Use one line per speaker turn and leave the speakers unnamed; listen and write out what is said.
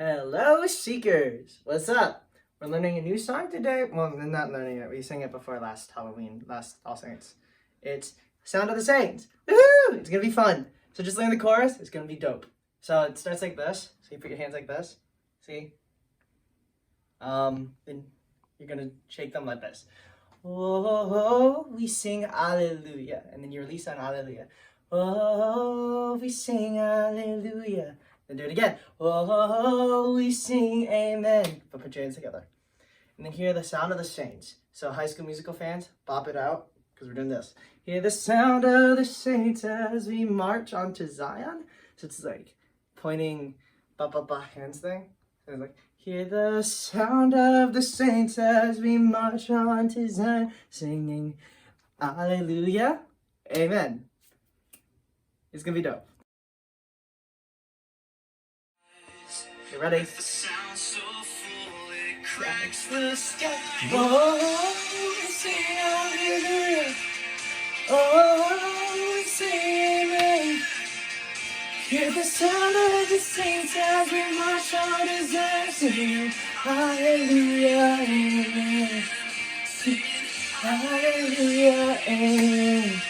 Hello, Seekers! What's up? We're learning a new song today. Well, we're not learning it. We sang it before last Halloween, last All Saints. It's Sound of the Saints. Woohoo! It's gonna be fun. So just learn the chorus. It's gonna be dope. So it starts like this. So you put your hands like this. See? Then you're gonna shake them like this. Oh, we sing Alleluia. And then you release on Alleluia. Oh, we sing Alleluia. Then do it again. Oh, we sing Amen. But put your hands together. And then hear the sound of the saints. So High School Musical fans, bop it out, because we're doing this. Hear the sound of the saints as we march on to Zion. So it's like pointing, hands thing. So it's like, hear the sound of the saints as we march on to Zion, singing Alleluia, Amen. It's gonna be dope. You ready? The sound so full it cracks the sky. Oh, we sing Alleluia. Oh, we sing Amen. Hear the sound of the saints as we march on to Zion, singing Hallelujah, Amen. Hallelujah, Amen.